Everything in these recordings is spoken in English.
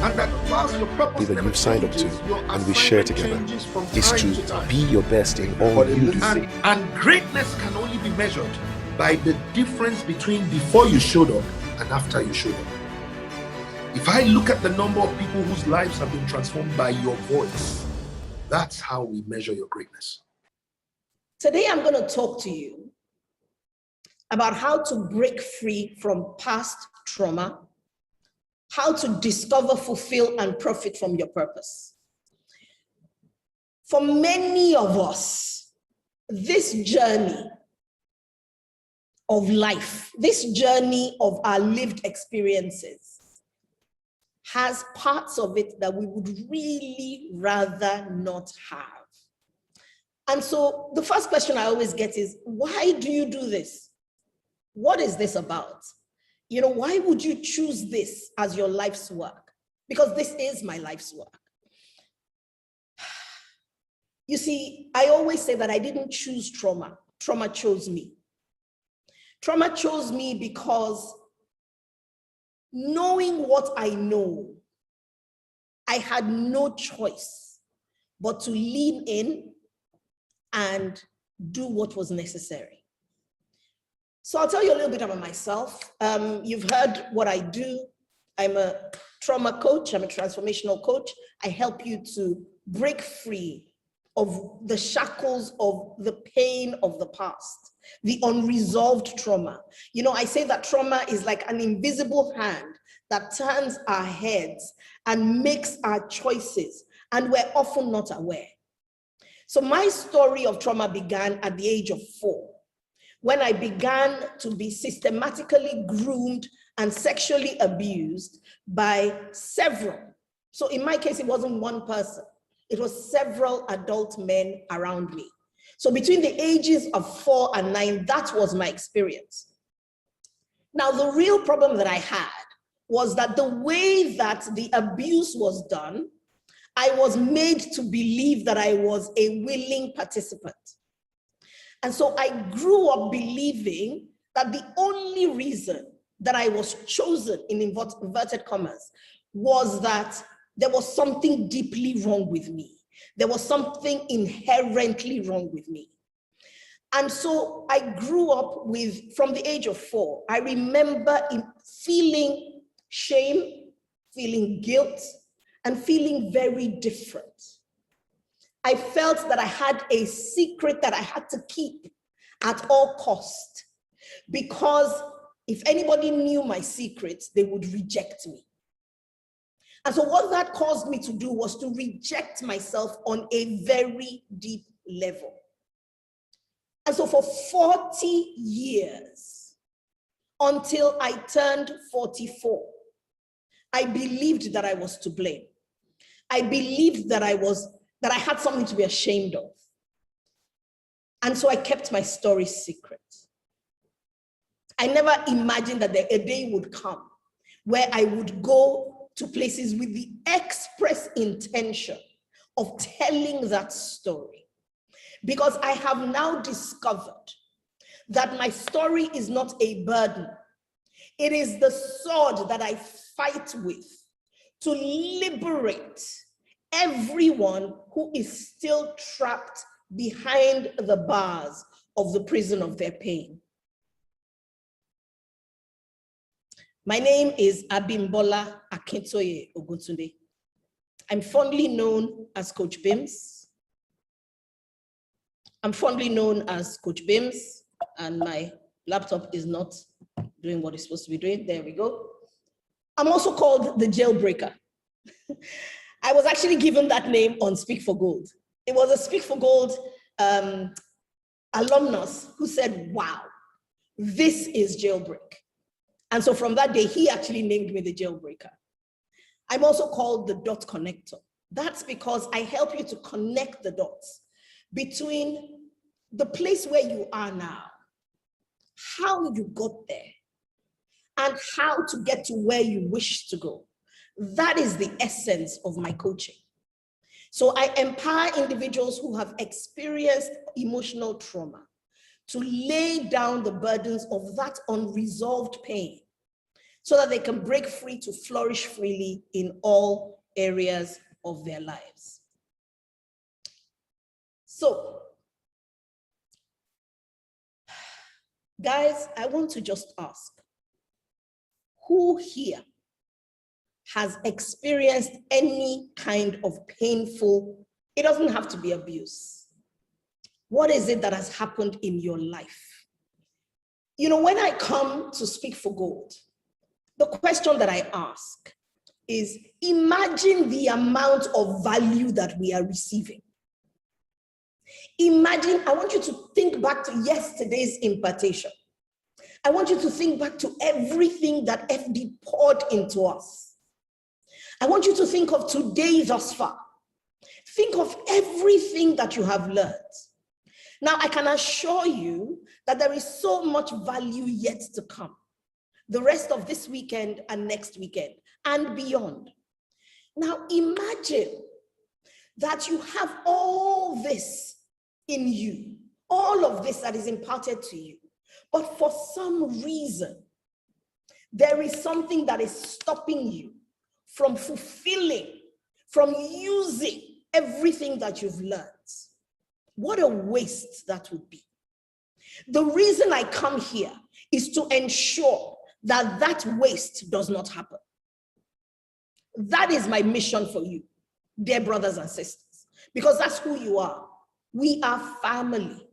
And that whilst your purpose that you've signed up to, and we share together, is to be your best in all you do. And greatness can only be measured by the difference between before you showed up and after you showed up. If I look at the number of people whose lives have been transformed by your voice, that's how we measure your greatness. Today, I'm going to talk to you about how to break free from past trauma, how to discover, fulfill, and profit from your purpose. For many of us, this journey of life, this journey of our lived experiences, has parts of it that we would really rather not have. And so the first question I always get is, why do you do this? What is this about? You know, why would you choose this as your life's work? Because this is my life's work. You see, I always say that I didn't choose trauma. Trauma chose me. Trauma chose me because knowing what I know, I had no choice but to lean in and do what was necessary. So I'll tell you a little bit about myself. You've heard what I do. I'm a trauma coach. I'm a transformational coach. I help you to break free of the shackles of the pain of the past, the unresolved trauma. You know, I say that trauma is like an invisible hand that turns our heads and makes our choices, and we're often not aware. So my story of trauma began at the age of 4, when I began to be systematically groomed and sexually abused by several. So in my case, it wasn't one person. It was several adult men around me. So between the ages of 4 and 9, that was my experience. Now, the real problem that I had was that the way that the abuse was done, I was made to believe that I was a willing participant. And so I grew up believing that the only reason that I was chosen, in inverted commas, was that there was something deeply wrong with me. There was something inherently wrong with me. And so I grew up with, from the age of 4, I remember feeling shame, feeling guilt, and feeling very different. I felt that I had a secret that I had to keep at all costs, because if anybody knew my secrets, they would reject me. And so what that caused me to do was to reject myself on a very deep level. And so for 40 years, until I turned 44, I believed that I was to blame. I believed that I had something to be ashamed of. And so I kept my story secret. I never imagined that a day would come where I would go to places with the express intention of telling that story. Because I have now discovered that my story is not a burden. It is the sword that I fight with to liberate everyone who is still trapped behind the bars of the prison of their pain. My name is Abimbola Akintoye Oguntunde. I'm fondly known as Coach Bims. I'm fondly known as Coach Bims, and my laptop is not doing what it's supposed to be doing. There we go. I'm also called the Jailbreaker. I was actually given that name on Speak for Gold. It was a Speak for Gold alumnus who said, wow, this is Jailbreak. And so from that day, he actually named me the Jailbreaker. I'm also called the Dot Connector. That's because I help you to connect the dots between the place where you are now, how you got there, and how to get to where you wish to go. That is the essence of my coaching. So I empower individuals who have experienced emotional trauma to lay down the burdens of that unresolved pain so that they can break free to flourish freely in all areas of their lives. So, guys, I want to just ask, who here has experienced any kind of painful, it doesn't have to be abuse. What is it that has happened in your life? You know, when I come to speak for gold, the question that I ask is, imagine the amount of value that we are receiving. Imagine, I want you to think back to yesterday's impartation. I want you to think back to everything that FD poured into us. I want you to think of today thus far. Think of everything that you have learned. Now, I can assure you that there is so much value yet to come. The rest of this weekend and next weekend and beyond. Now, imagine that you have all this in you, all of this that is imparted to you, but for some reason, there is something that is stopping you from fulfilling, from using everything that you've learned. What a waste that would be. The reason I come here is to ensure that that waste does not happen. That is my mission for you, dear brothers and sisters, because that's who you are. We are family.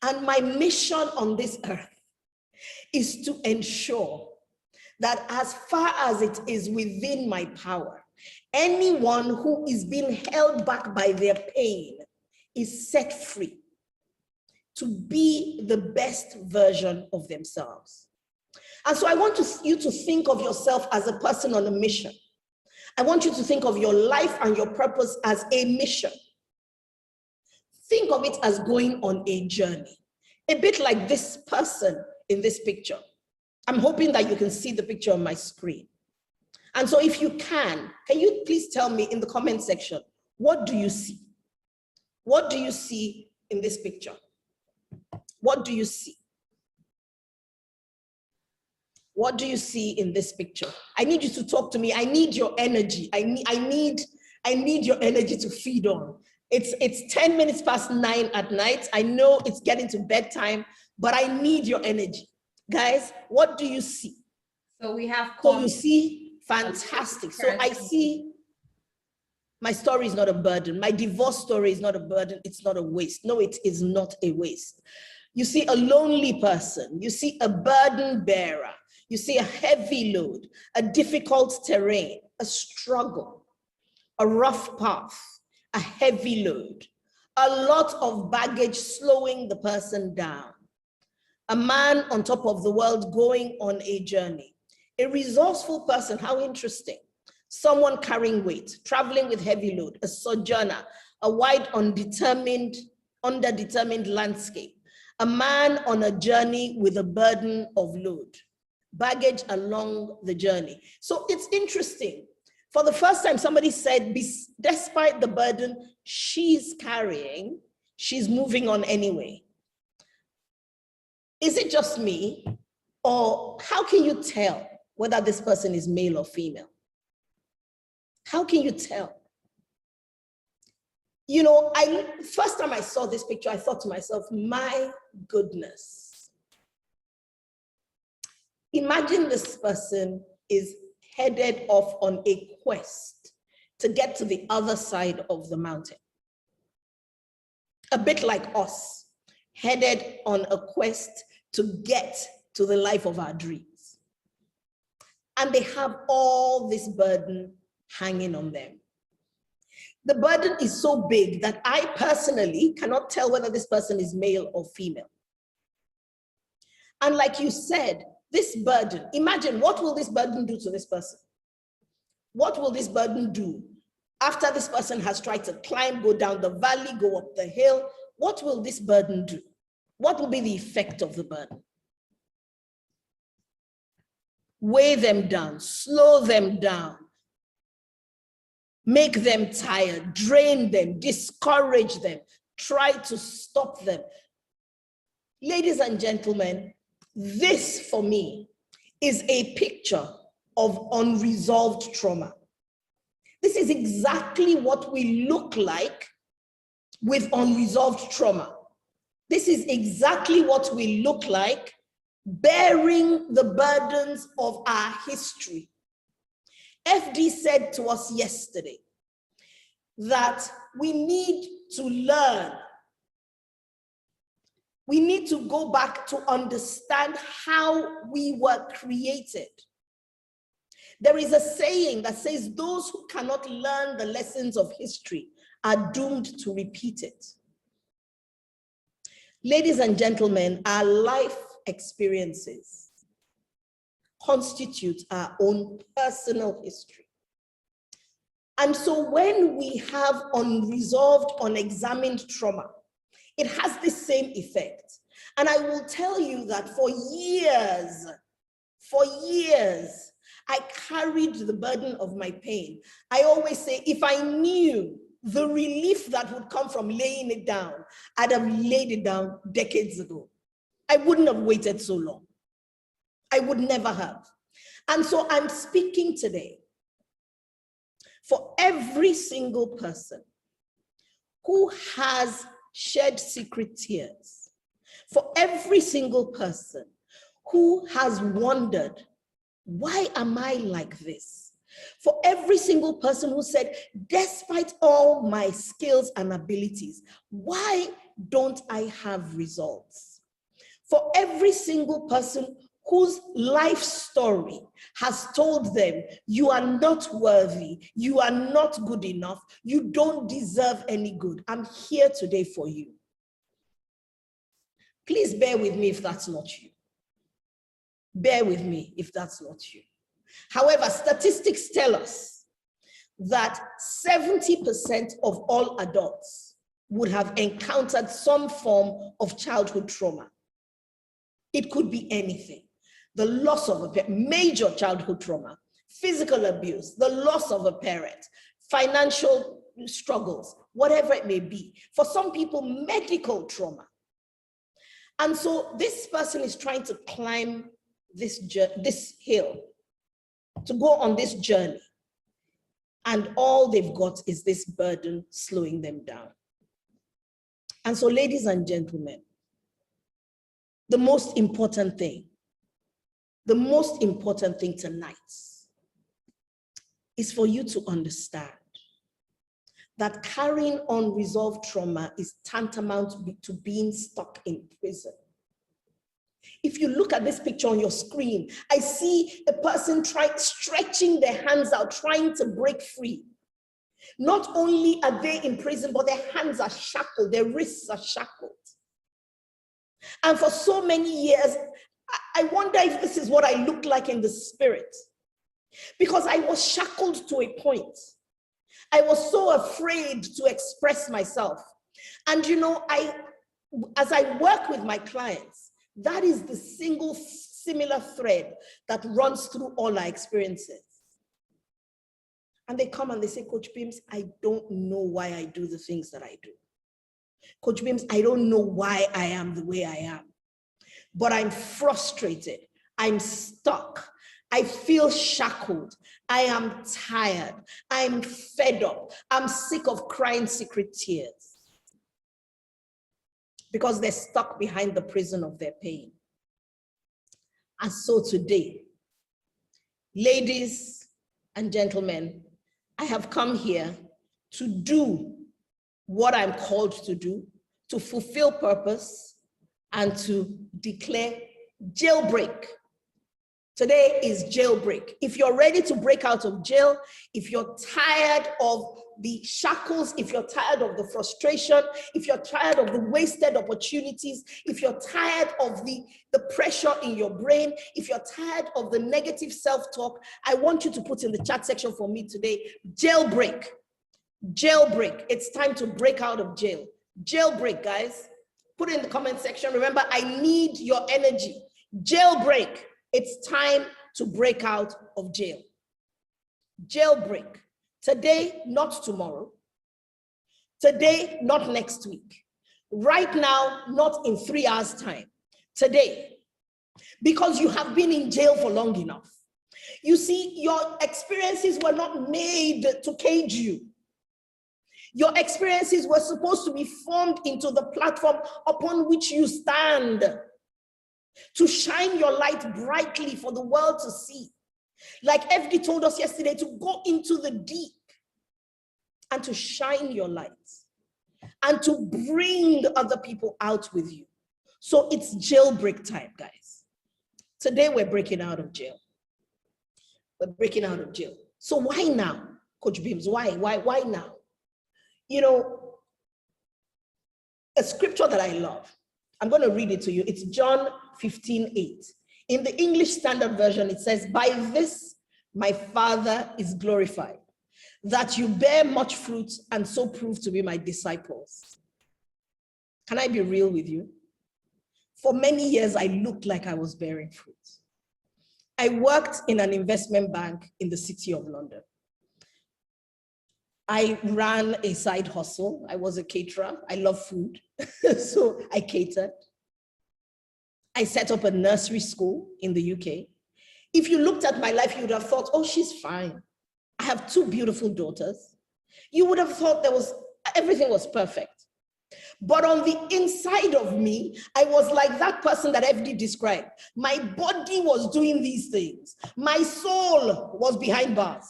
And my mission on this earth is to ensure that as far as it is within my power, anyone who is being held back by their pain is set free to be the best version of themselves. And so I want you to think of yourself as a person on a mission. I want you to think of your life and your purpose as a mission. Think of it as going on a journey, a bit like this person in this picture. I'm hoping that you can see the picture on my screen. And so if you can you please tell me in the comment section, what do you see? What do you see in this picture? What do you see? What do you see in this picture? I need you to talk to me. I need your energy. I need your energy to feed on. It's 10 minutes past 9 at night. I know it's getting to bedtime, but I need your energy. Guys, what do you see? So we have. So you see, fantastic. So I see my story is not a burden. My divorce story is not a burden. It's not a waste. No, it is not a waste. You see a lonely person. You see a burden bearer. You see a heavy load, a difficult terrain, a struggle, a rough path, a heavy load, a lot of baggage slowing the person down, a man on top of the world going on a journey, a resourceful person, how interesting, someone carrying weight, traveling with heavy load, a sojourner, a wide, underdetermined landscape, a man on a journey with a burden of load, baggage along the journey. So it's interesting. For the first time, somebody said, despite the burden she's carrying, she's moving on anyway. Is it just me? Or how can you tell whether this person is male or female? How can you tell? You know, first time I saw this picture, I thought to myself, my goodness. Imagine this person is headed off on a quest to get to the other side of the mountain. A bit like us, headed on a quest to get to the life of our dreams. And they have all this burden hanging on them. The burden is so big that I personally cannot tell whether this person is male or female. And like you said, this burden, imagine, what will this burden do to this person? What will this burden do after this person has tried to climb, go down the valley, go up the hill? What will this burden do? What will be the effect of the burden? Weigh them down, slow them down, make them tired, drain them, discourage them, try to stop them. Ladies and gentlemen, this for me is a picture of unresolved trauma. This is exactly what we look like with unresolved trauma. This is exactly what we look like bearing the burdens of our history. FD said to us yesterday that we need to learn. We need to go back to understand how we were created. There is a saying that says those who cannot learn the lessons of history are doomed to repeat it. Ladies and gentlemen, our life experiences constitute our own personal history. And so when we have unresolved, unexamined trauma, it has the same effect. And I will tell you that for years, I carried the burden of my pain. I always say, if I knew the relief that would come from laying it down, I'd have laid it down decades ago. I wouldn't have waited so long. I would never have. And so I'm speaking today for every single person who has shed secret tears, for every single person who has wondered, why am I like this? For every single person who said, despite all my skills and abilities, why don't I have results? For every single person whose life story has told them, you are not worthy, you are not good enough, you don't deserve any good. I'm here today for you. Please bear with me if that's not you. Bear with me if that's not you. However, statistics tell us that 70% of all adults would have encountered some form of childhood trauma. It could be anything. The loss of a parent, major childhood trauma, physical abuse, the loss of a parent, financial struggles, whatever it may be. For some people, medical trauma. And so this person is trying to climb this hill, to go on this journey. And all they've got is this burden slowing them down. And so, ladies and gentlemen, the most important thing tonight is for you to understand that carrying unresolved trauma is tantamount to being stuck in prison. If you look at this picture on your screen, I see a person stretching their hands out, trying to break free. Not only are they in prison, but their hands are shackled, their wrists are shackled. And for so many years, I wonder if this is what I looked like in the spirit. Because I was shackled to a point. I was so afraid to express myself. And you know, as I work with my clients, that is the single similar thread that runs through all our experiences. And they come and they say, Coach Bims, I don't know why I do the things that I do. Coach Bims, I don't know why I am the way I am. But I'm frustrated. I'm stuck. I feel shackled. I am tired. I'm fed up. I'm sick of crying secret tears. Because they're stuck behind the prison of their pain. And so today, ladies and gentlemen, I have come here to do what I'm called to do, to fulfill purpose, and to declare jailbreak. Today is jailbreak. If you're ready to break out of jail, if you're tired of the shackles, if you're tired of the frustration, if you're tired of the wasted opportunities, if you're tired of the pressure in your brain, if you're tired of the negative self-talk, I want you to put in the chat section for me today, jailbreak. Jailbreak. It's time to break out of jail. Jailbreak, guys. Put it in the comment section. Remember, I need your energy. Jailbreak. It's time to break out of jail. Jailbreak. Today, not tomorrow. Today, not next week. Right now, not in 3 hours' time. Today, because you have been in jail for long enough. You see, your experiences were not made to cage you. Your experiences were supposed to be formed into the platform upon which you stand, to shine your light brightly for the world to see. Like FD told us yesterday, to go into the deep and to shine your light and to bring other people out with you. So it's jailbreak time, guys. Today we're breaking out of jail. We're breaking out of jail. So why now, Coach Bims? Why now? You know, a scripture that I love, I'm going to read it to you. It's John 15:8. In the English Standard Version, it says, "By this my Father is glorified, that you bear much fruit and so prove to be my disciples." Can I be real with you? For many years, I looked like I was bearing fruit. I worked in an investment bank in the city of London. I ran a side hustle. I was a caterer. I love food, so I catered. I set up a nursery school in the UK. If you looked at my life, you would have thought, oh, she's fine. I have 2 beautiful daughters. You would have thought everything was perfect. But on the inside of me, I was like that person that FD described. My body was doing these things. My soul was behind bars.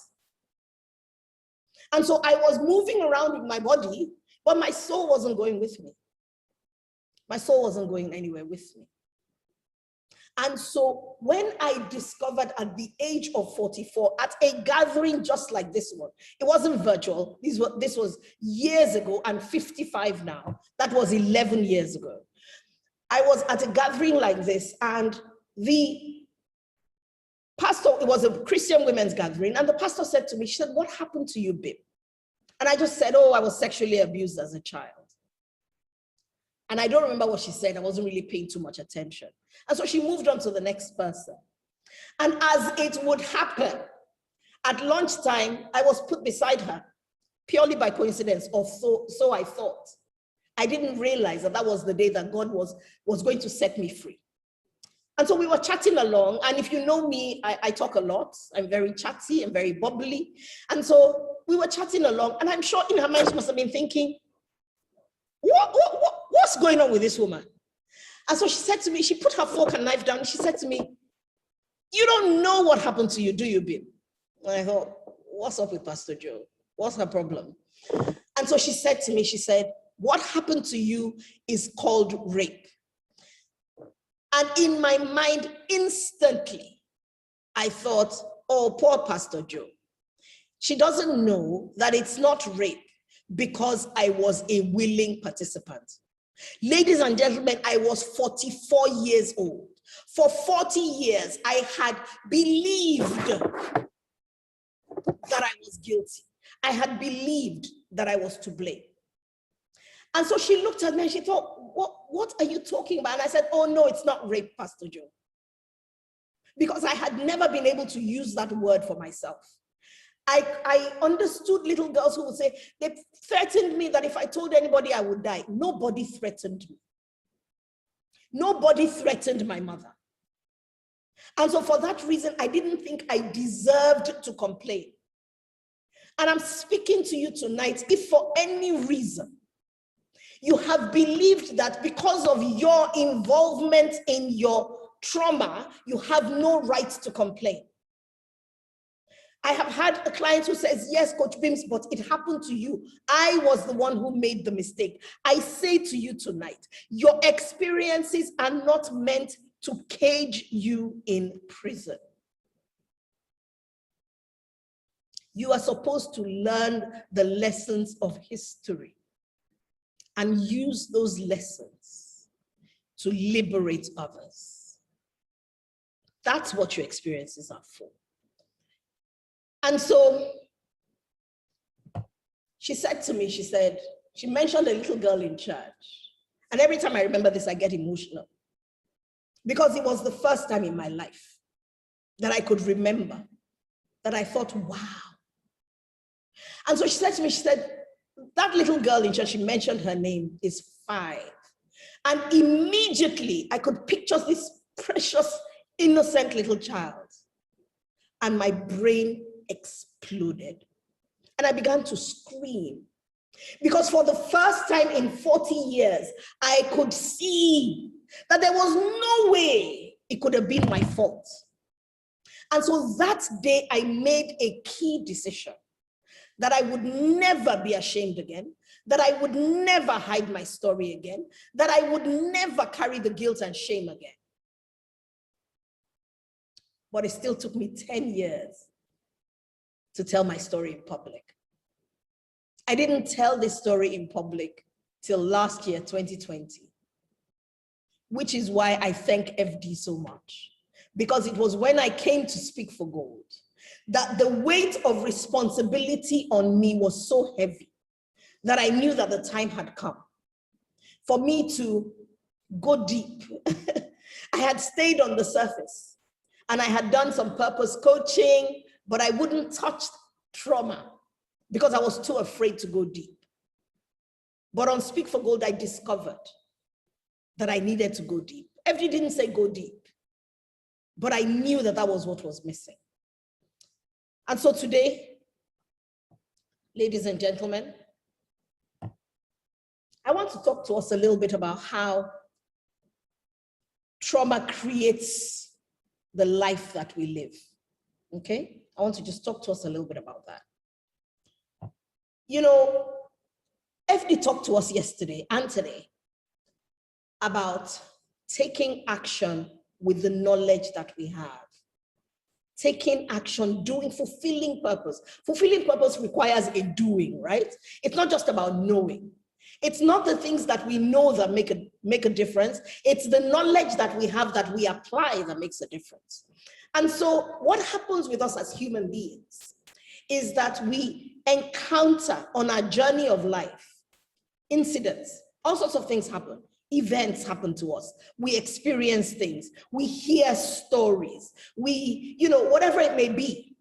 And so I was moving around with my body, but my soul wasn't going with me. My soul wasn't going anywhere with me. And so when I discovered at the age of 44, at a gathering just like this one, it wasn't virtual, this was years ago, I'm 55 now, that was 11 years ago. I was at a gathering like this, and the pastor, it was a Christian women's gathering, and the pastor said to me, she said, "What happened to you, Bim?" And I just said, "Oh, I was sexually abused as a child." And I don't remember what she said. I wasn't really paying too much attention. And so she moved on to the next person. And as it would happen, at lunchtime, I was put beside her, purely by coincidence, or so I thought. I didn't realize that that was the day that God was going to set me free. And so we were chatting along. And if you know me, I talk a lot. I'm very chatty and very bubbly. And so we were chatting along. And I'm sure in her mind, she must have been thinking, what's going on with this woman? And so she said to me, she put her fork and knife down. She said to me, "You don't know what happened to you, do you, Bim?" And I thought, what's up with Pastor Joe? What's her problem? And so she said to me, she said, "What happened to you is called rape." And in my mind, instantly, I thought, oh, poor Pastor Joe. She doesn't know that it's not rape because I was a willing participant. Ladies and gentlemen, I was 44 years old. For 40 years, I had believed that I was guilty. I had believed that I was to blame. And so she looked at me and she thought, what are you talking about? And I said, oh no, it's not rape, Pastor Joe. Because I had never been able to use that word for myself. I understood little girls who would say, they threatened me that if I told anybody I would die. Nobody threatened me. Nobody threatened my mother. And so for that reason, I didn't think I deserved to complain. And I'm speaking to you tonight, if for any reason you have believed that because of your involvement in your trauma, you have no right to complain. I have had a client who says, yes, Coach Bims, but it happened to you. I was the one who made the mistake. I say to you tonight, your experiences are not meant to cage you in prison. You are supposed to learn the lessons of history and use those lessons to liberate others. That's what your experiences are for. And so she said to me, she mentioned a little girl in church. And every time I remember this, I get emotional. Because it was the first time in my life that I could remember that I thought, wow. And so she said to me, she said, that little girl in church, she mentioned her name, is 5. And immediately I could picture this precious, innocent little child. And my brain exploded. And I began to scream. Because for the first time in 40 years, I could see that there was no way it could have been my fault. And so that day, I made a key decision that I would never be ashamed again, that I would never hide my story again, that I would never carry the guilt and shame again. But it still took me 10 years to tell my story in public. I didn't tell this story in public till last year, 2020, which is why I thank FD so much. Because it was when I came to Speak for Gold that the weight of responsibility on me was so heavy that I knew that the time had come for me to go deep. I had stayed on the surface and I had done some purpose coaching, but I wouldn't touch trauma because I was too afraid to go deep. But on Speak for Gold, I discovered that I needed to go deep. FD didn't say go deep, but I knew that that was what was missing. And so today, ladies and gentlemen, I want to talk to us a little bit about how trauma creates the life that we live, okay? I want to just talk to us a little bit about that. You know, FD talked to us yesterday and today about taking action with the knowledge that we have. Taking action, doing, fulfilling purpose. Fulfilling purpose requires a doing, right? It's not just about knowing. It's not the things that we know that make a difference. It's the knowledge that we have that we apply that makes a difference. And so what happens with us as human beings is that we encounter on our journey of life incidents. All sorts of things happen. Events happen to us. We experience things. We hear stories. We, whatever it may be,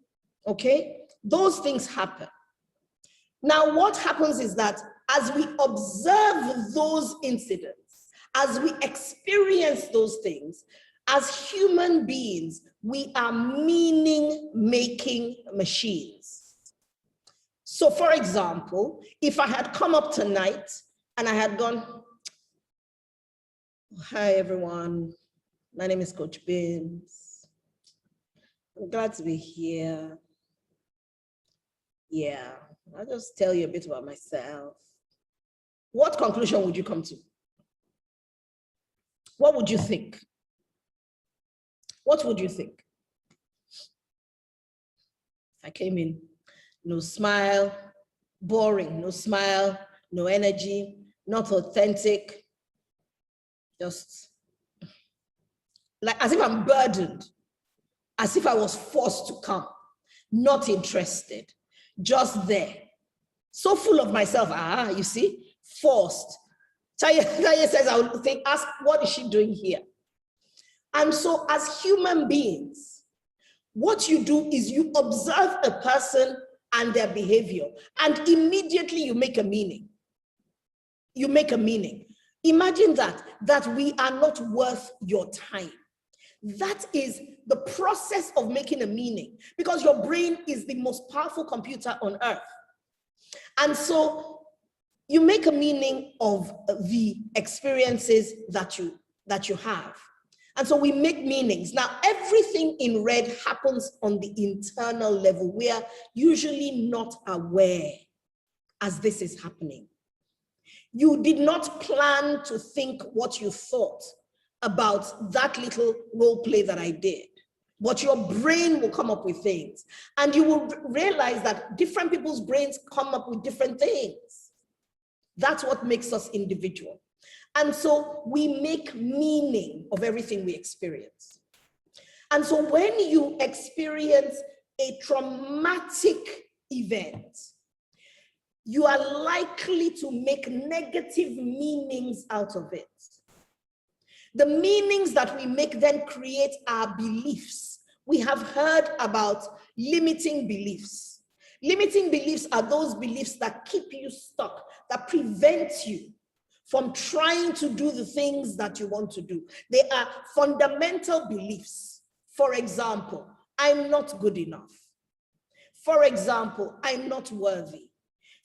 okay? Those things happen. Now, what happens is that as we observe those incidents, as we experience those things, as human beings, we are meaning-making machines. So, for example, if I had come up tonight and I had gone, hi, everyone. My name is Coach Bims. I'm glad to be here. Yeah, I'll just tell you a bit about myself. What conclusion would you come to? What would you think? What would you think? I came in, no smile, boring, no smile, no energy, not authentic. Just like as if I'm burdened, as if I was forced to come, not interested, just there. So full of myself, you see, forced. Taye says, I would think, ask, what is she doing here? And so as human beings, what you do is you observe a person and their behavior, and immediately you make a meaning. You make a meaning. Imagine that we are not worth your time. That is the process of making a meaning, because your brain is the most powerful computer on earth. And so you make a meaning of the experiences that you have. And so we make meanings. Now, everything in red happens on the internal level. We are usually not aware as this is happening. You did not plan to think what you thought about that little role play that I did, but your brain will come up with things, and you will realize that different people's brains come up with different things. That's what makes us individual. And so we make meaning of everything we experience. And so when you experience a traumatic event, you are likely to make negative meanings out of it. The meanings that we make then create our beliefs. We have heard about limiting beliefs. Limiting beliefs are those beliefs that keep you stuck, that prevent you from trying to do the things that you want to do. They are fundamental beliefs. For example, I'm not good enough. For example, I'm not worthy.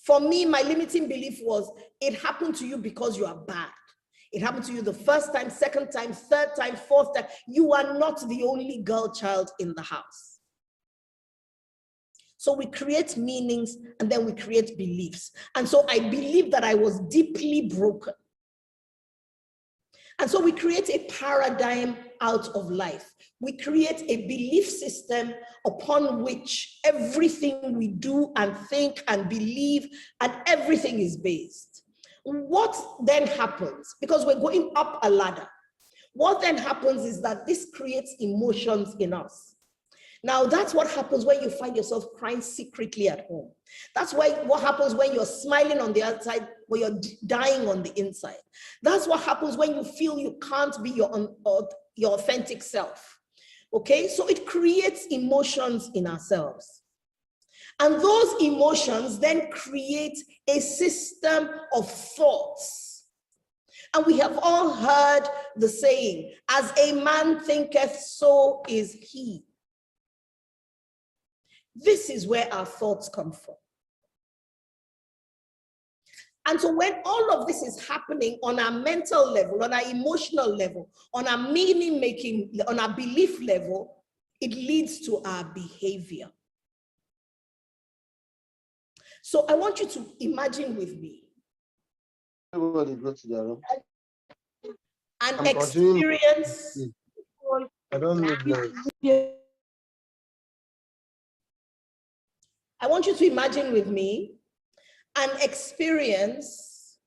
For me, my limiting belief was, it happened to you because you are bad. It happened to you the first time, second time, third time, fourth time. You are not the only girl child in the house. So we create meanings and then we create beliefs. And so I believe that I was deeply broken. And so we create a paradigm out of life. We create a belief system upon which everything we do and think and believe and everything is based. What then happens? Because we're going up a ladder. What then happens is that this creates emotions in us. Now, that's what happens when you find yourself crying secretly at home. That's what happens when you're smiling on the outside, when you're dying on the inside. That's what happens when you feel you can't be your authentic self. Okay, so it creates emotions in ourselves. And those emotions then create a system of thoughts. And we have all heard the saying, as a man thinketh, so is he. This is where our thoughts come from. And so when all of this is happening on our mental level, on our emotional level, on our meaning making, on our belief level, it leads to our behavior. So I want you to imagine with me Everybody go to their room. an experience. I don't know. I want you to imagine with me an experience,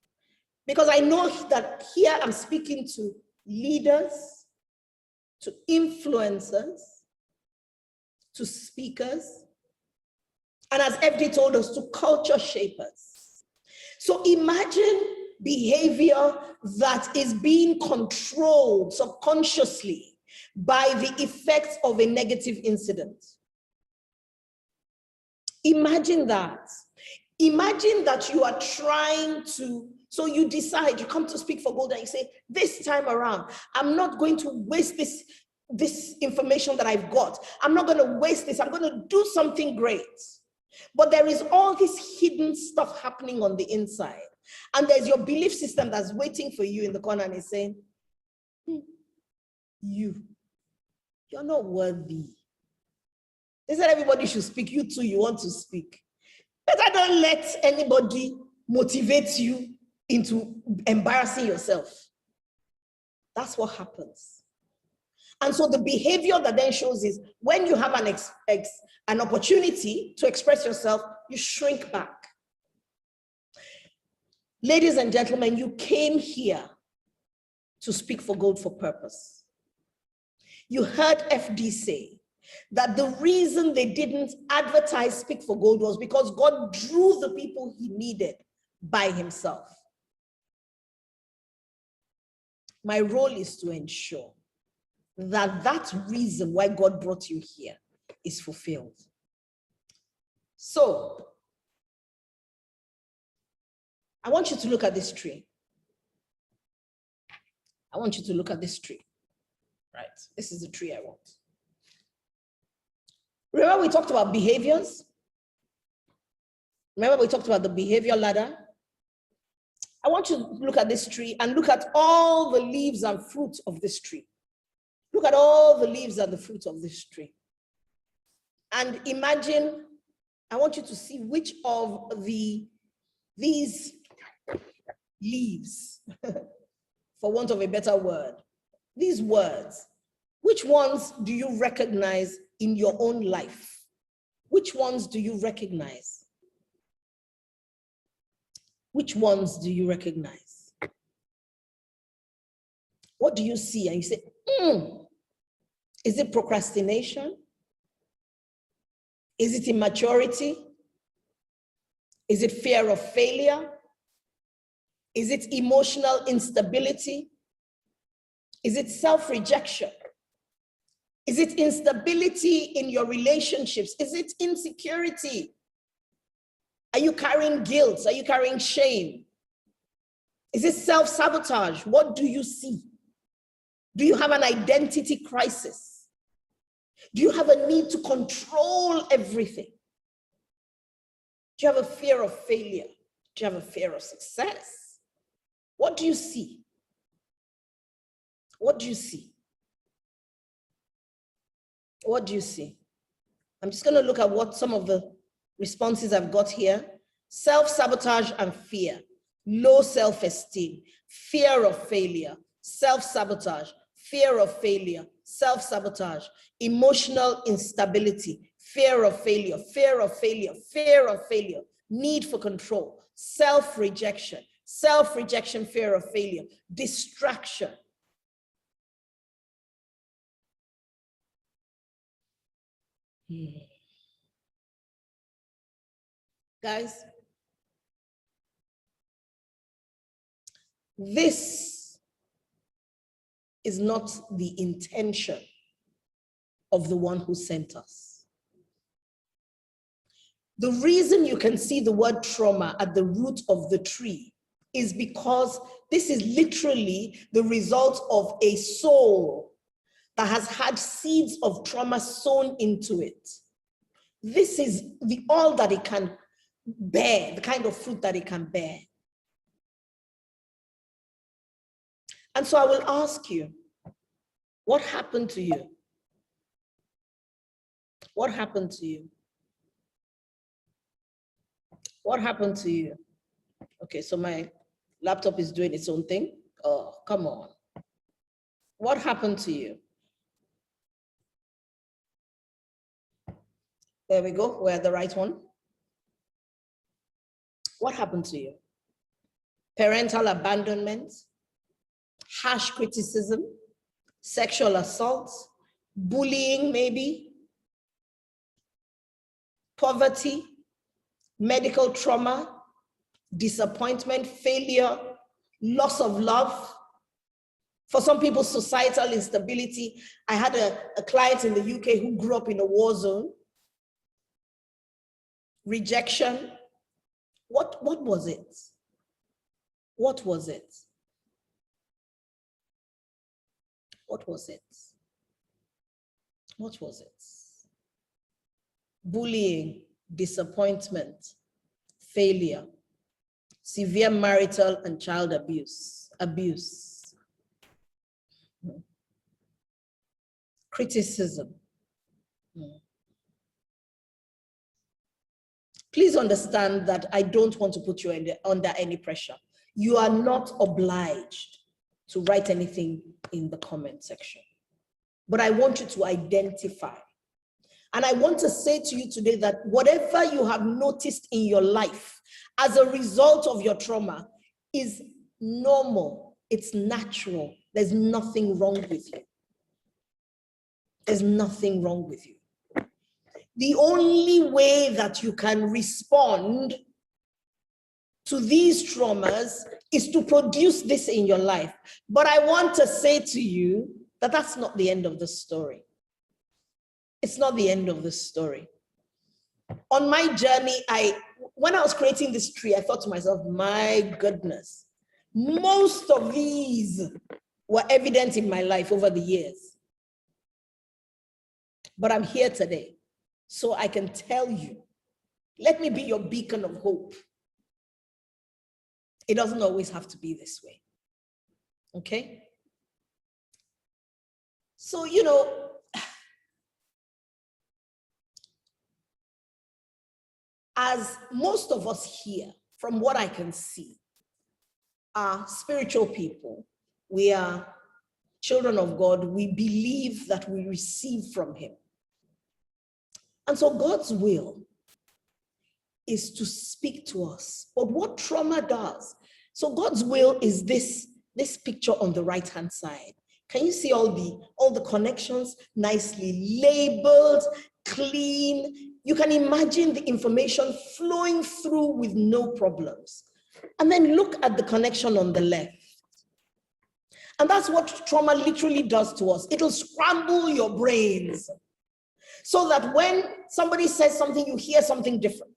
because I know that here I'm speaking to leaders, to influencers, to speakers, and as FD told us, to culture shapers. So imagine behavior that is being controlled subconsciously by the effects of a negative incident. Imagine that. Imagine that you are trying to, so you decide, you come to Speak for Gold and you say, this time around, I'm not going to waste this information that I've got. I'm not going to waste this. I'm going to do something great. But there is all this hidden stuff happening on the inside. And there's your belief system that's waiting for you in the corner and is saying, you're not worthy. They said everybody should speak. You too, you want to speak. Better don't let anybody motivate you into embarrassing yourself. That's what happens. And so the behavior that then shows is when you have an opportunity to express yourself, you shrink back. Ladies and gentlemen, you came here to speak for gold for purpose. You heard FD say that the reason they didn't advertise Speak for Gold was because God drew the people he needed by himself. My role is to ensure that that reason why God brought you here is fulfilled. So, I want you to look at this tree. I want you to look at this tree. Right, this is the tree I want. Remember we talked about behaviors? Remember we talked about the behavior ladder? I want you to look at this tree and look at all the leaves and fruits of this tree. Look at all the leaves and the fruits of this tree. And imagine, I want you to see which of these leaves, for want of a better word, these words, which ones do you recognize in your own life? Which ones do you recognize? Which ones do you recognize? What do you see? And you say, is it procrastination? Is it immaturity? Is it fear of failure? Is it emotional instability? Is it self-rejection? Is it instability in your relationships? Is it insecurity? Are you carrying guilt? Are you carrying shame? Is it self-sabotage? What do you see? Do you have an identity crisis? Do you have a need to control everything? Do you have a fear of failure? Do you have a fear of success? What do you see? What do you see? What do you see? I'm just going to look at what some of the responses I've got here. Self-sabotage and fear, low self-esteem, fear of failure, self-sabotage, fear of failure, self-sabotage, emotional instability, fear of failure, fear of failure, fear of failure, need for control, self-rejection, fear of failure, distraction. Guys, this is not the intention of the one who sent us. The reason you can see the word trauma at the root of the tree is because this is literally the result of a soul that has had seeds of trauma sown into it. This is all that it can bear, the kind of fruit that it can bear. And so I will ask you, what happened to you? What happened to you? What happened to you? Okay, so my laptop is doing its own thing. Oh, come on. What happened to you? There we go, we're at the right one. What happened to you? Parental abandonment, harsh criticism, sexual assault, bullying maybe, poverty, medical trauma, disappointment, failure, loss of love. For some people, societal instability. I had a client in the UK who grew up in a war zone. Rejection. What was it? What was it? What was it? What was it? Bullying, disappointment, failure, severe marital and child abuse, criticism. Please understand that I don't want to put you under any pressure. You are not obliged to write anything in the comment section, but I want you to identify. And I want to say to you today that whatever you have noticed in your life as a result of your trauma is normal. It's natural. There's nothing wrong with you. There's nothing wrong with you. The only way that you can respond to these traumas is to produce this in your life. But I want to say to you that that's not the end of the story. It's not the end of the story. On my journey, when I was creating this tree, I thought to myself, my goodness, most of these were evident in my life over the years. But I'm here today, so I can tell you, let me be your beacon of hope. It doesn't always have to be this way, okay? So, you know, as most of us here, from what I can see, are spiritual people. We are children of God. We believe that we receive from Him. And so God's will is to speak to us. But what trauma does, so God's will is this picture on the right-hand side. Can you see all the connections nicely labeled, clean? You can imagine the information flowing through with no problems. And then look at the connection on the left. And that's what trauma literally does to us. It'll scramble your brains so that when somebody says something, you hear something different.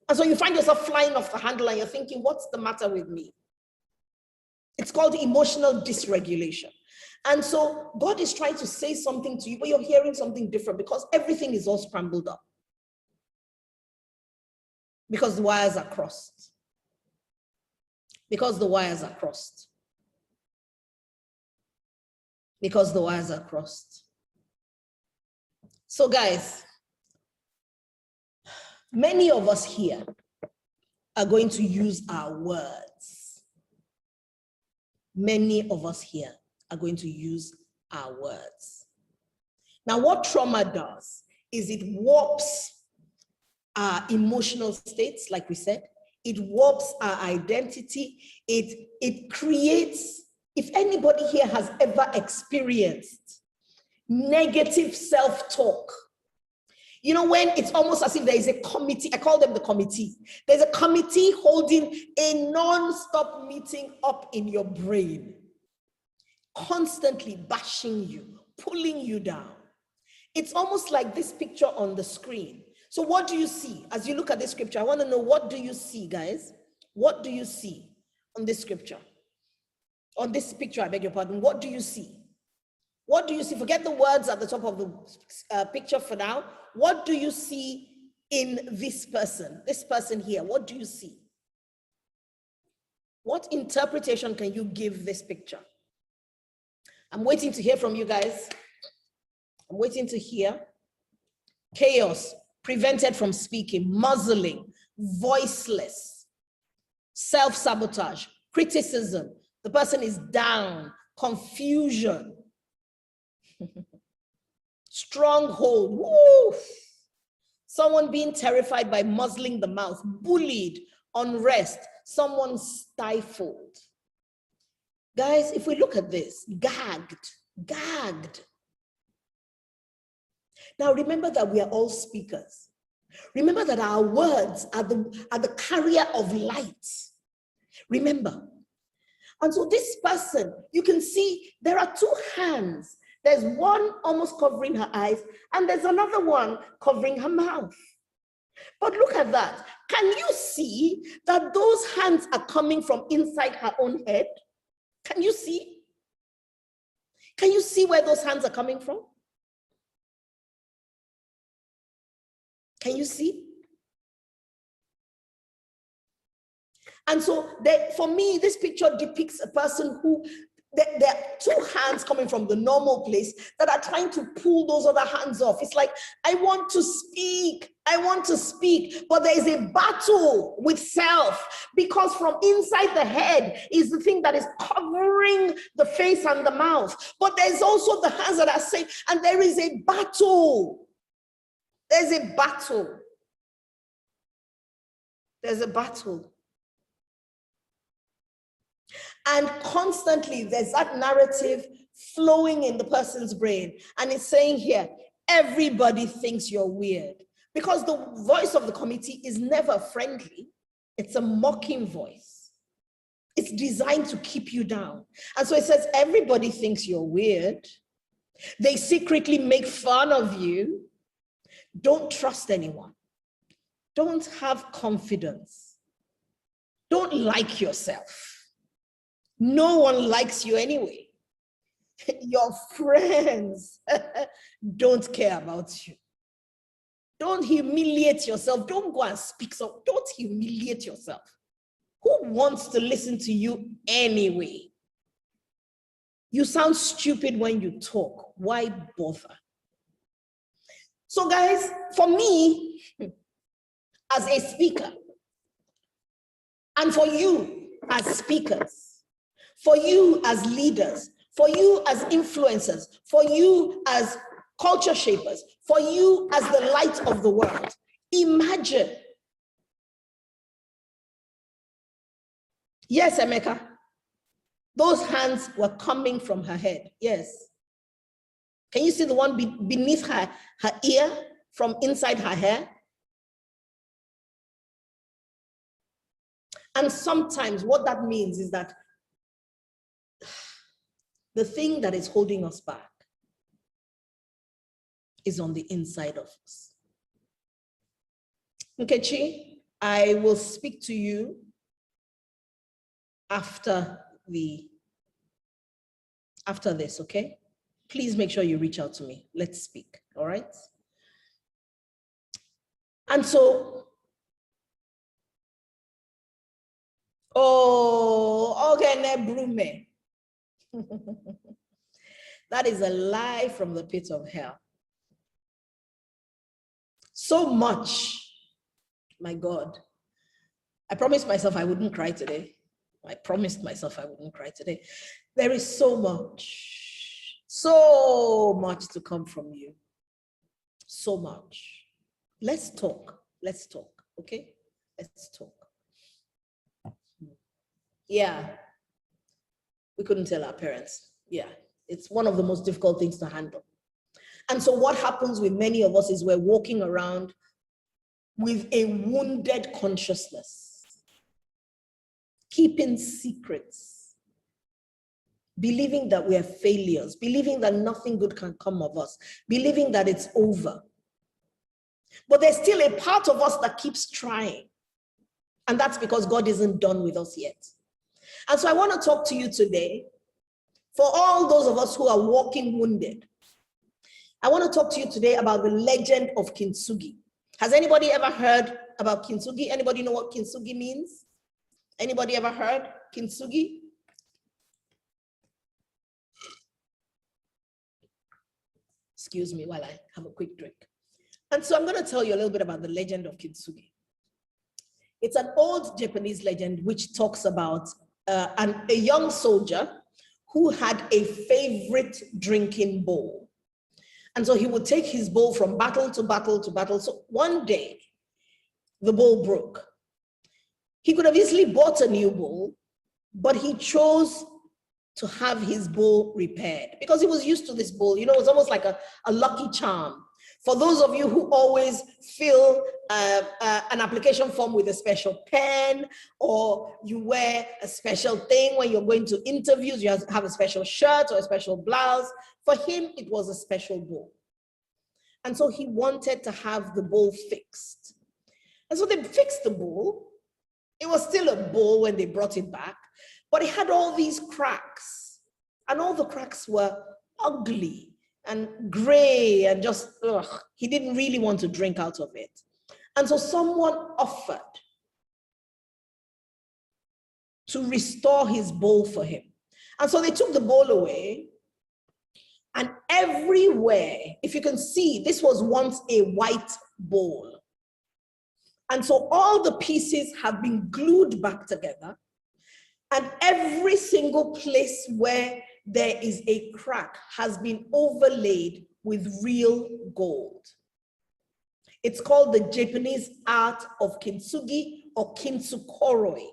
And so you find yourself flying off the handle and you're thinking, what's the matter with me? It's called emotional dysregulation. And so God is trying to say something to you, but you're hearing something different because everything is all scrambled up. Because the wires are crossed. Because the wires are crossed. Because the wires are crossed. So guys, many of us here are going to use our words. Many of us here are going to use our words. Now, what trauma does is it warps our emotional states, like we said. It warps our identity. It creates, if anybody here has ever experienced negative self-talk, you know, when it's almost as if there is a committee, I call them the committee. There's a committee holding a non-stop meeting up in your brain, constantly bashing you, pulling you down. It's almost like this picture on the screen. So what do you see? As you look at this scripture, I want to know, what do you see, guys? What do you see on this scripture? On this picture, I beg your pardon. What do you see? What do you see? Forget the words at the top of the picture for now. What do you see in this person here? What do you see? What interpretation can you give this picture? I'm waiting to hear from you guys. I'm waiting to hear. Chaos, prevented from speaking, muzzling, voiceless, self-sabotage, criticism. The person is down, confusion, stronghold, woo! Someone being terrified by muzzling the mouth, bullied, unrest, someone stifled. Guys, if we look at this, gagged. Now remember that we are all speakers. Remember that our words are the carrier of light. Remember. And so this person, you can see there are two hands. There's one almost covering her eyes, and there's another one covering her mouth. But look at that. Can you see that those hands are coming from inside her own head? Can you see? Can you see where those hands are coming from? Can you see? And so for me, this picture depicts a person who, there are two hands coming from the normal place that are trying to pull those other hands off. It's like, I want to speak, but there is a battle with self, because from inside the head is the thing that is covering the face and the mouth. But there's also the hands that are saying, and there is a battle. There's a battle. There's a battle. And constantly there's that narrative flowing in the person's brain. And it's saying here, everybody thinks you're weird. Because the voice of the committee is never friendly. It's a mocking voice. It's designed to keep you down. And so it says, everybody thinks you're weird. They secretly make fun of you. Don't trust anyone. Don't have confidence. Don't like yourself. No one likes you anyway. Your friends don't care about you. Don't humiliate yourself. Don't go and speak. So don't humiliate yourself. Who wants to listen to you anyway? You sound stupid when you talk. Why bother? So guys, for me, as a speaker, and for you as speakers, for you as leaders, for you as influencers, for you as culture shapers, for you as the light of the world, imagine. Yes, Emeka, those hands were coming from her head. Yes. Can you see the one beneath her ear from inside her hair? And sometimes what that means is that the thing that is holding us back is on the inside of us. Nkechi, I will speak to you after after this, okay? Please make sure you reach out to me. Let's speak, all right? And so, okay, Brume. That is a lie from the pit of hell. So much, my God. I promised myself I wouldn't cry today. I promised myself I wouldn't cry today. There is so much to come from you. So much. Let's talk, okay? Let's talk. Yeah, we couldn't tell our parents. Yeah, it's one of the most difficult things to handle. And so what happens with many of us is we're walking around with a wounded consciousness, keeping secrets, believing that we are failures, believing that nothing good can come of us, believing that it's over. But there's still a part of us that keeps trying. And that's because God isn't done with us yet. And so I want to talk to you today, for all those of us who are walking wounded. I want to talk to you today about the legend of Kintsugi. Has anybody ever heard about Kintsugi? Anybody know what Kintsugi means? Anybody ever heard Kintsugi? Excuse me while I have a quick drink. And so I'm going to tell you a little bit about the legend of Kintsugi. It's an old Japanese legend which talks about a young soldier who had a favorite drinking bowl. And so he would take his bowl from battle to battle to battle. So one day, the bowl broke. He could have easily bought a new bowl, but he chose to have his bowl repaired because he was used to this bowl. You know, it was almost like a lucky charm. For those of you who always fill an application form with a special pen, or you wear a special thing when you're going to interviews, you have a special shirt or a special blouse. For him, it was a special bowl. And so he wanted to have the bowl fixed. And so they fixed the bowl. It was still a bowl when they brought it back, but it had all these cracks. And all the cracks were ugly and gray and just, ugh. He didn't really want to drink out of it. And so someone offered to restore his bowl for him. And so they took the bowl away, and everywhere, if you can see, this was once a white bowl. And so all the pieces have been glued back together, and every single place where there is a crack has been overlaid with real gold. It's called the Japanese art of kintsugi or kintsukoroi.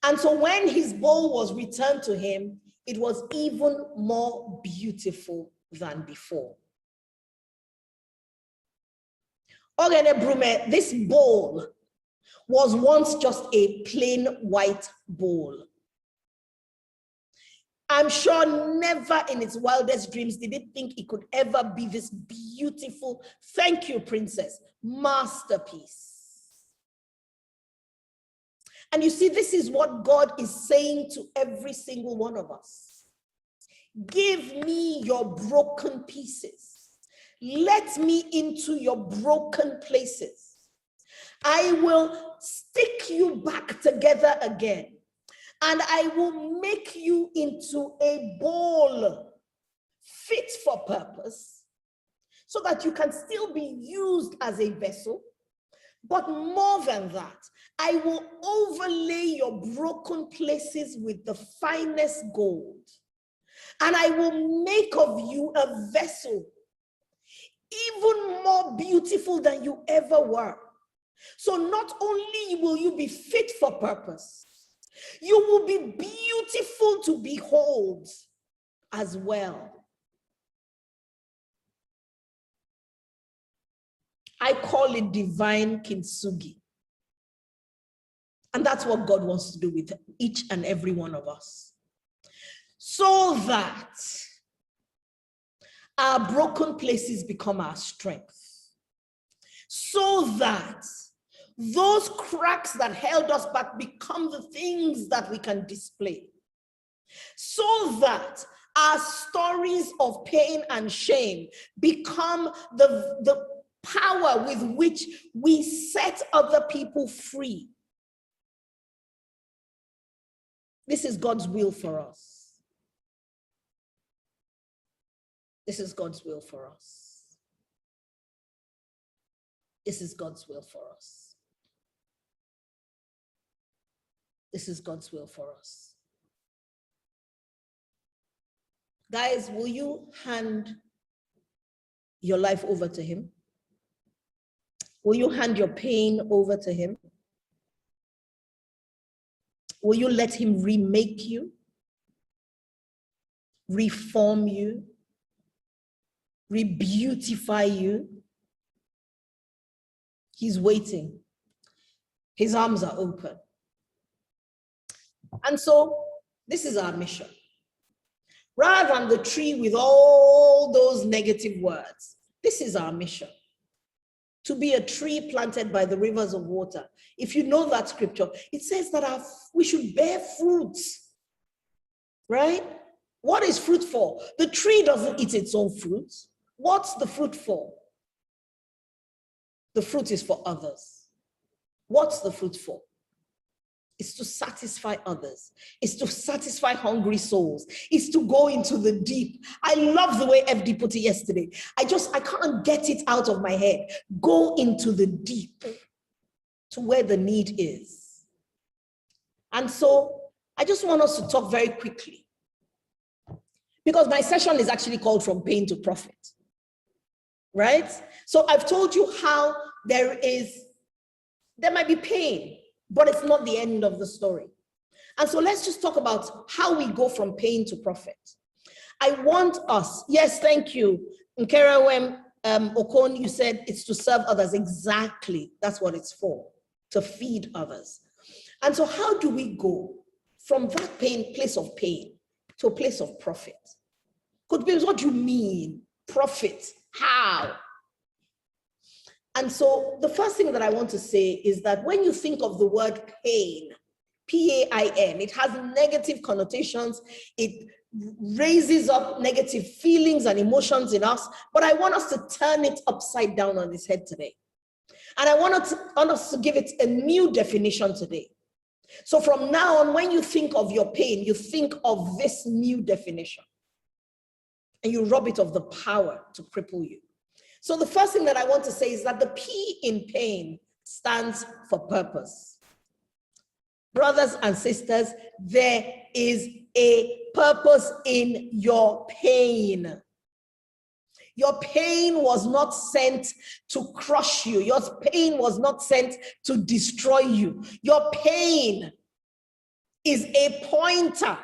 And so when his bowl was returned to him, it was even more beautiful than before. Ogene Brume, this bowl was once just a plain white bowl. I'm sure never in its wildest dreams did it think it could ever be this beautiful, thank you, princess, masterpiece. And you see, this is what God is saying to every single one of us. Give me your broken pieces. Let me into your broken places. I will stick you back together again. And I will make you into a bowl fit for purpose so that you can still be used as a vessel. But more than that, I will overlay your broken places with the finest gold. And I will make of you a vessel even more beautiful than you ever were. So not only will you be fit for purpose, you will be beautiful to behold as well. I call it divine kintsugi. And that's what God wants to do with each and every one of us. So that our broken places become our strength. So that those cracks that held us back become the things that we can display, so that our stories of pain and shame become the power with which we set other people free. This is God's will for us. This is God's will for us. This is God's will for us. This is God's will for us. Guys, will you hand your life over to him? Will you hand your pain over to him? Will you let him remake you, reform you, re-beautify you? He's waiting. His arms are open. And so this is our mission. Rather than the tree with all those negative words, this is our mission. To be a tree planted by the rivers of water. If you know that scripture, it says that we should bear fruits, right? What is fruit for? The tree doesn't eat its own fruit. What's the fruit for? The fruit is for others. What's the fruit for? It's to satisfy others. It's to satisfy hungry souls. It's to go into the deep. I love the way FD put it yesterday. I can't get it out of my head. Go into the deep, to where the need is. And so I just want us to talk very quickly, because my session is actually called From Pain to Profit, right? So I've told you how there might be pain, but it's not the end of the story. And so let's just talk about how we go from pain to profit. I want us, yes, thank you. Nkerewem Okon, you said it's to serve others. Exactly, that's what it's for, to feed others. And so how do we go from that place of pain to a place of profit? Could Bims, what do you mean, profit? How? And so the first thing that I want to say is that when you think of the word pain, P-A-I-N, it has negative connotations. It raises up negative feelings and emotions in us. But I want us to turn it upside down on its head today. And I want us to give it a new definition today. So from now on, when you think of your pain, you think of this new definition. And you rob it of the power to cripple you. So the first thing that I want to say is that the P in pain stands for purpose. Brothers and sisters, there is a purpose in your pain. Your pain was not sent to crush you. Your pain was not sent to destroy you. Your pain is a pointer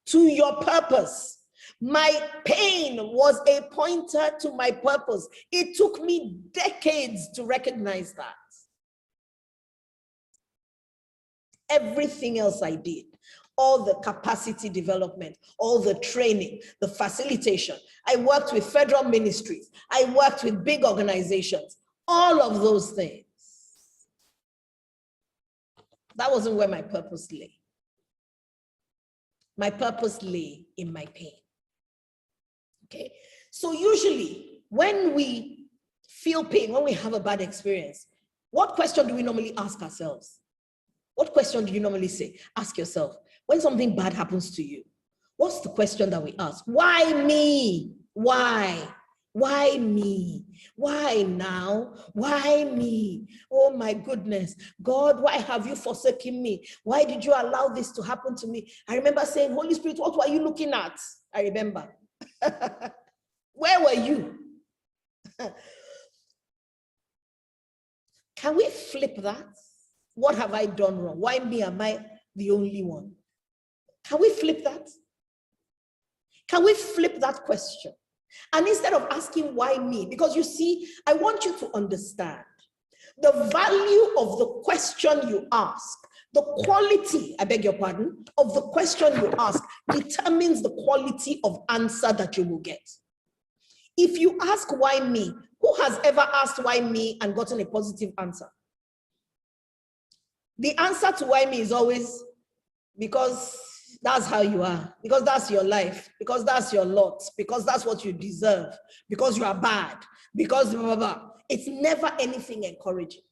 to your purpose. My pain was a pointer to my purpose. It took me decades to recognize that. Everything else I did, all the capacity development, all the training, the facilitation. I worked with federal ministries. I worked with big organizations. All of those things. That wasn't where my purpose lay. My purpose lay in my pain. Okay, so usually when we feel pain, when we have a bad experience, what question do we normally ask ourselves? What question do you normally say? Ask yourself, when something bad happens to you, what's the question that we ask? Why me? Why? Why me? Why now? Why me? Oh my goodness. God, why have you forsaken me? Why did you allow this to happen to me? I remember saying, Holy Spirit, what were you looking at? I remember. Where were you? Can we flip that? What have I done wrong? Why me? Am I the only one? Can we flip that? Can we flip that question? And instead of asking why me, because you see, I want you to understand the value of the question you ask, the quality, I beg your pardon, of the question you ask determines the quality of answer that you will get. If you ask why me, who has ever asked why me and gotten a positive answer? The answer to why me is always because that's how you are, because that's your life, because that's your lot, because that's what you deserve, because you are bad, because blah, blah, blah. It's never anything encouraging.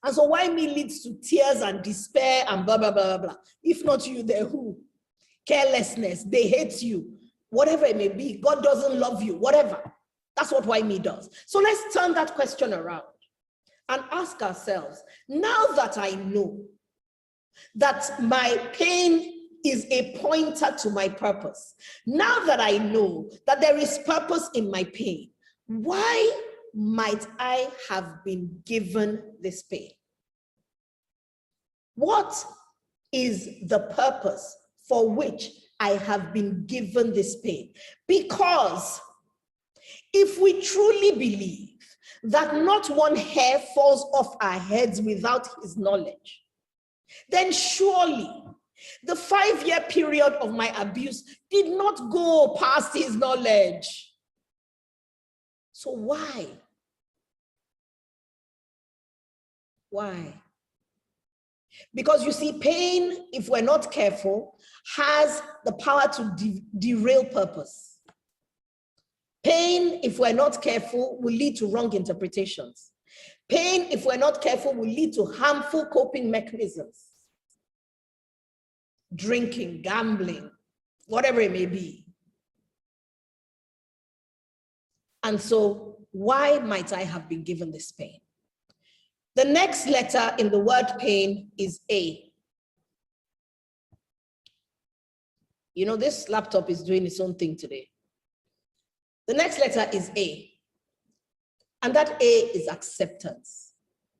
And so why me leads to tears and despair and blah, blah, blah, blah. If not you, then who? Carelessness, they hate you, whatever it may be. God doesn't love you, whatever. That's what why me does. So let's turn that question around and ask ourselves, now that I know that my pain is a pointer to my purpose, now that I know that there is purpose in my pain, why might I have been given this pain? What is the purpose for which I have been given this pain? Because if we truly believe that not one hair falls off our heads without his knowledge, then surely the 5-year period of my abuse did not go past his knowledge. So why? Why? Because you see, pain, if we're not careful, has the power to derail purpose. Pain, if we're not careful, will lead to wrong interpretations. Pain, if we're not careful, will lead to harmful coping mechanisms. Drinking, gambling, whatever it may be. And so, why might I have been given this pain? The next letter in the word pain is A. You know, this laptop is doing its own thing today. The next letter is A. And that A is acceptance.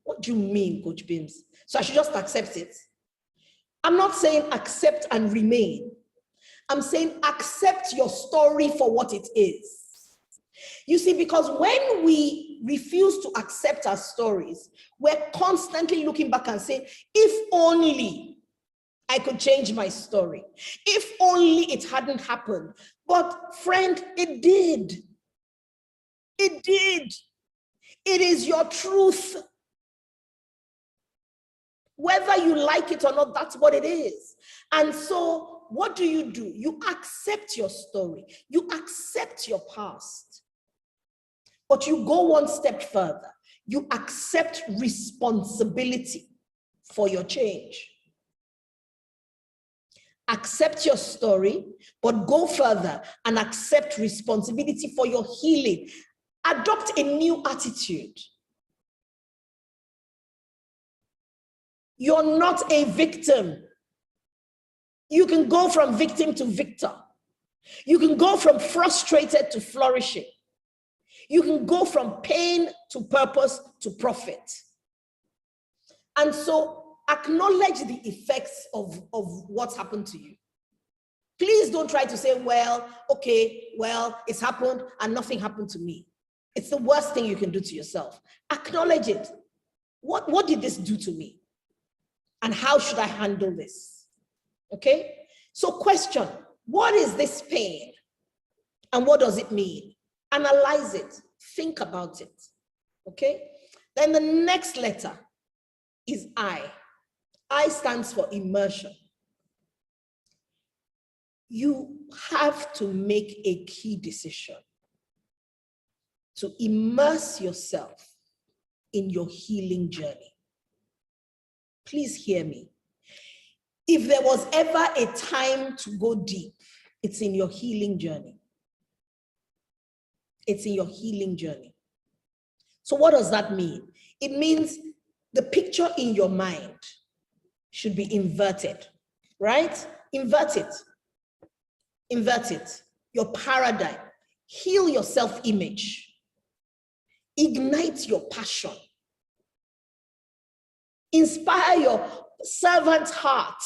What do you mean, Coach Bims? So I should just accept it? I'm not saying accept and remain. I'm saying accept your story for what it is. You see, because when we refuse to accept our stories, we're constantly looking back and saying, if only I could change my story. If only it hadn't happened. But friend, it did. It did. It is your truth. Whether you like it or not, that's what it is. And so what do? You accept your story. You accept your past. But you go one step further. You accept responsibility for your change. Accept your story, but go further and accept responsibility for your healing. Adopt a new attitude. You're not a victim. You can go from victim to victor. You can go from frustrated to flourishing. You can go from pain to purpose to profit. And so acknowledge the effects of what's happened to you. Please don't try to say, well, okay, well, it's happened and nothing happened to me. It's the worst thing you can do to yourself. Acknowledge it. What did this do to me? And how should I handle this? Okay? So question, what is this pain? And what does it mean? Analyze it. Think about it. Okay? Then the next letter is I. I stands for immersion. You have to make a key decision to immerse yourself in your healing journey. Please hear me. If there was ever a time to go deep, it's in your healing journey. It's in your healing journey. So what does that mean? It means the picture in your mind should be inverted, right? Invert it. Invert it. Your paradigm. Heal your self-image. Ignite your passion. Inspire your servant heart.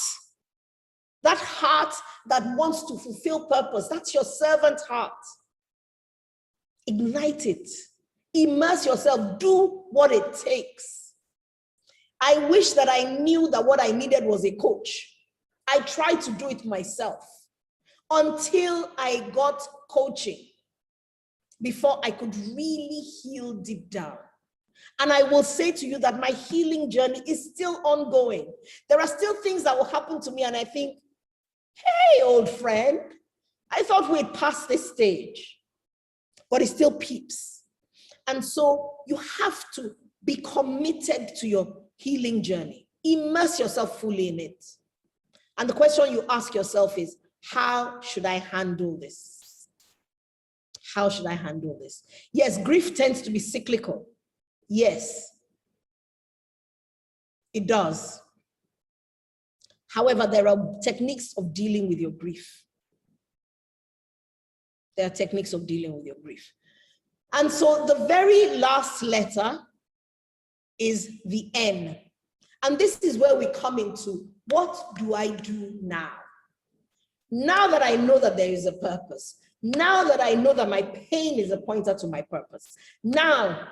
That heart that wants to fulfill purpose. That's your servant heart. Ignite it. Immerse yourself. Do what it takes. I wish that I knew that what I needed was a coach. I tried to do it myself until I got coaching before I could really heal deep down. And I will say to you that my healing journey is still ongoing. There are still things that will happen to me, and I think, hey, old friend, I thought we'd passed this stage, but it still peeps. And so you have to be committed to your healing journey. Immerse yourself fully in it. And the question you ask yourself is, how should I handle this? How should I handle this? Yes, grief tends to be cyclical. Yes, it does. However, there are techniques of dealing with your grief. There are techniques of dealing with your grief. And so the very last letter is the N. And this is where we come into, what do I do now? Now that I know that there is a purpose, now that I know that my pain is a pointer to my purpose, now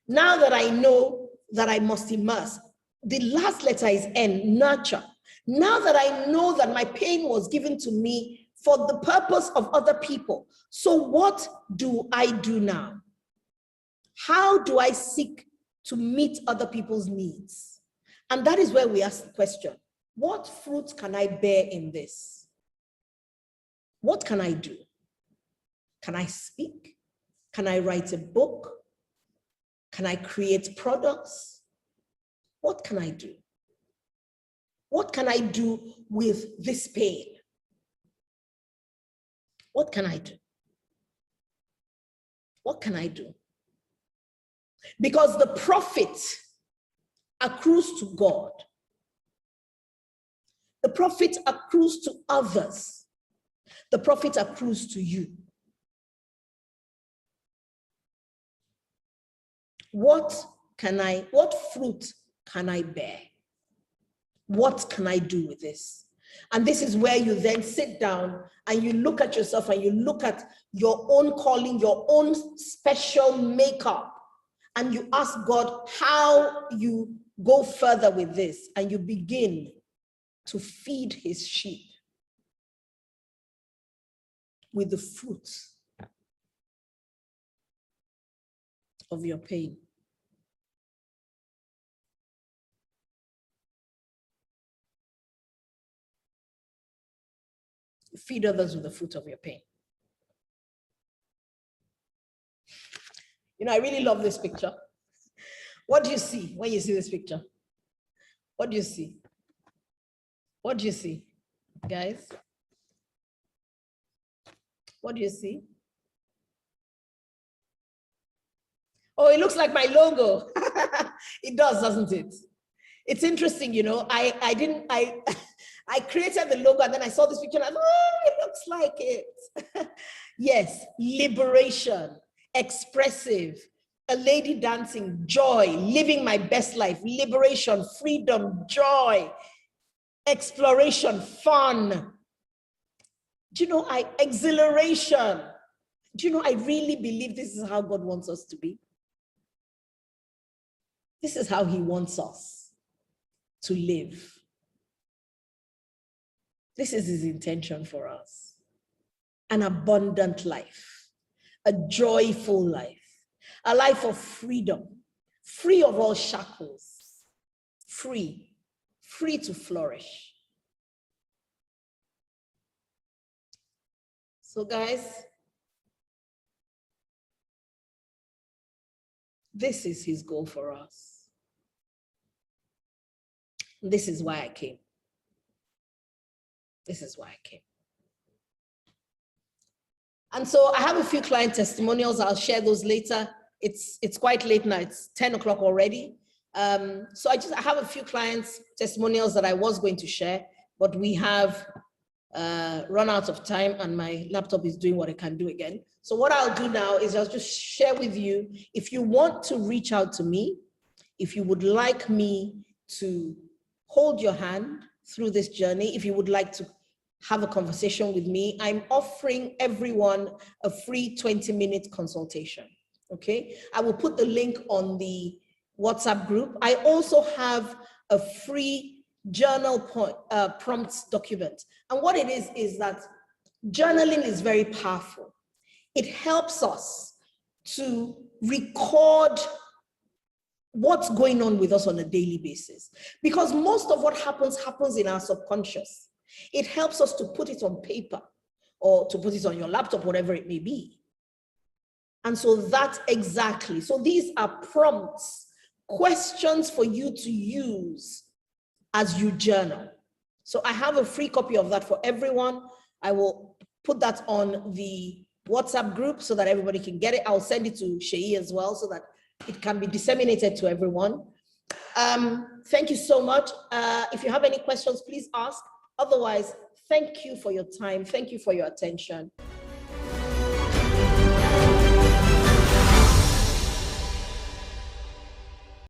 that I know that I must immerse, the last letter is N, nurture. Now that I know that my pain was given to me for the purpose of other people, so what do I do now? How do I seek to meet other people's needs? And that is where we ask the question, what fruit can I bear in this? What can I do? Can I speak? Can I write a book? Can I create products? What can I do? What can I do with this pain? What can I do? What can I do? Because the profit accrues to God. The profit accrues to others. The profit accrues to you. What fruit can I bear? What can I do with this? And this is where you then sit down and you look at yourself and you look at your own calling, your own special makeup, and you ask God how you go further with this, and you begin to feed his sheep with the fruit of your pain. Feed others with the fruit of your pain. You know, I really love this picture. What do you see when you see this picture? What do you see? What do you see, guys? What do you see? Oh, it looks like my logo. It does, doesn't it? It's interesting, you know, I created the logo and then I saw this picture and I thought, oh, it looks like it. Yes, liberation, expressive, a lady dancing, joy, living my best life, liberation, freedom, joy, exploration, fun. Do you know, exhilaration. Do you know, I really believe this is how God wants us to be. This is how he wants us to live. This is his intention for us. An abundant life, a joyful life, a life of freedom, free of all shackles, free to flourish. So guys, this is his goal for us. This is why I came. This is why I came. And so I have a few client testimonials. I'll share those later. It's quite late now. It's 10 o'clock already. So I have a few clients testimonials that I was going to share, but we have run out of time and my laptop is doing what it can do again. So what I'll do now is I'll just share with you, if you want to reach out to me, if you would like me to hold your hand through this journey, if you would like to have a conversation with me, I'm offering everyone a free 20-minute consultation, okay? I will put the link on the WhatsApp group. I also have a free journal prompts document. And what it is that journaling is very powerful. It helps us to record what's going on with us on a daily basis. Because most of what happens in our subconscious. It helps us to put it on paper or to put it on your laptop, whatever it may be. And so that's exactly, so these are prompts, questions for you to use as you journal. So I have a free copy of that for everyone. I will put that on the WhatsApp group so that everybody can get it. I'll send it to Shei as well so that it can be disseminated to everyone. Thank you so much. If you have any questions, please ask. Otherwise, thank you for your time. Thank you for your attention.